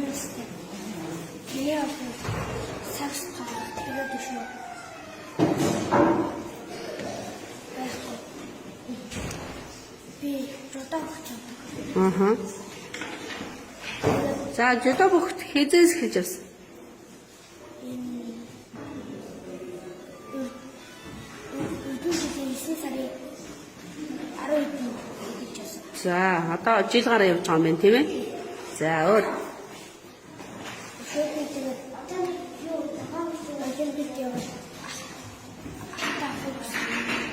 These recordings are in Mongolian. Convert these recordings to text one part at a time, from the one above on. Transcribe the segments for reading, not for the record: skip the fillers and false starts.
Я сакс тэгээ дэшөө. Би жодоо багчаа. Аха. За жодоо бохт хизээс хэлж авсан. За одоо жил гараа явж байгаа юм байна тийм ээ. За өөр.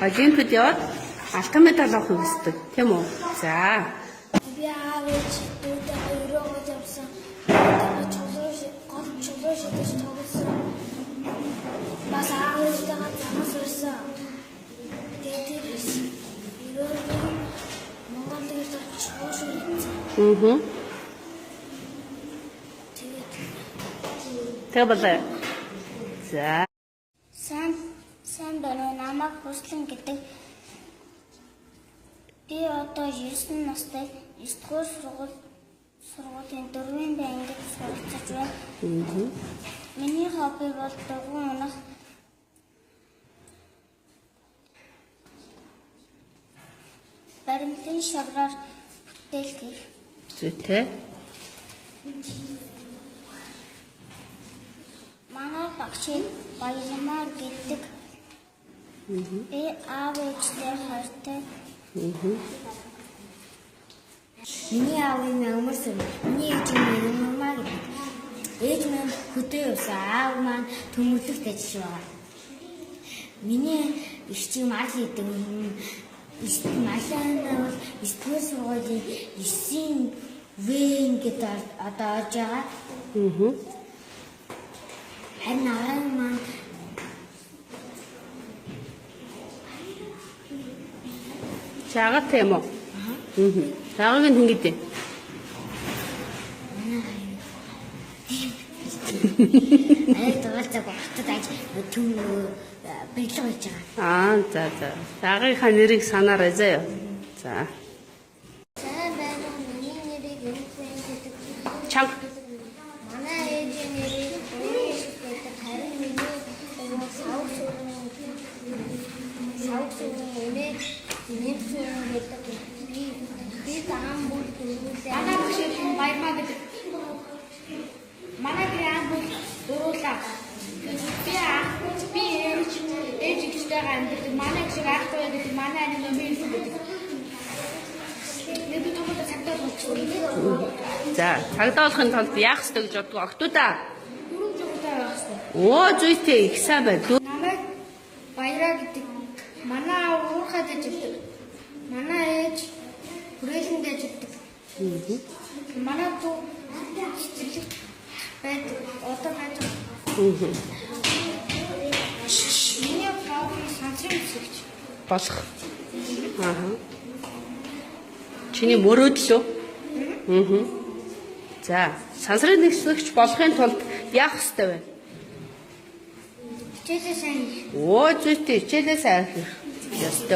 Олимпиад яваад алтан медаль авах хүсдэг тийм үү? За. Би аавч дүүтэй өрөөгөө явсан. Гол чулуу шидэж тоглосон. Бас аавчтайгаа замаас ирсэн. Тэгээд өрөөгөө Монголд чулуу шидэж. Тэгээ болоо. За. Сайн байна уу? Намайг Хүслэн гэдэг. Би одоо 9 настай 9-р сургуулийн 4-р ангид суралцж байна. Миний хобби бол дугуй унах. Баримтын шавраар бүтээл хийх. Зүйтэй. Манай багшийн Баярмаар гэдэг. Би аав ээжтэй хайртай. Миний аавын нэмэр сэн. Миний ээжийн нэмэр гэдэг. Ээж маань хөдөө явсан. Аав маань төмөрлөгт ажиллаж байгаа. Миний эгчийн мал гэдэг. Малаана бол 9-р сургуулийн 9-ийн В гэдэг одоо орж байгаа. Харин аав маань Чагаад тийм үү? Чагааг нь хэн гэдэг? Тэгэлцэг багтад аж түн бэлэг болж байгаа. За. Чагийнхаа нэрийг санаарай заяа. За. Сайн байна уу? Миний нэрийг Эмфэн гэдэг. Чанга. Манай ээжийн нэрийг Эмфэн гэдэг. Харин миний савг сүрэн үнэ Эмфэн гэдэг. Би таам бүр дөрүүлээ. Манай багш Баярмаа гэдэг. Манай гэр аав дөрүүлээ. Би ээж гистэйгээ амьддаг. Манай гişиг аахгүй гэдэг. Манай анаа би юм гэдэг. Би томоо цагтаа болчихсон. За, цагдуулахын тулд яах ёстой гэж боддог октоудаа. Дөрөв жигтэй байх хэрэгтэй. Оо зүйтэй их сайн байна. Намайг Баяраа гэдэг. Манай аав уурхад ажилладаг. Манай ээж хүрээлэнд ажилладаг. Манай дүү цэцэрлэг байдаг. Одоо байдаг. Миний хобби сансрын үсгэж. Болох. Чиний мөрөөдөл үү? За, сансрын нисгэгч болохын тулд яах ёстой вэ? Хичээлээ сайн. Оо зүйтэй хичээлээ сайн хийх ёстой.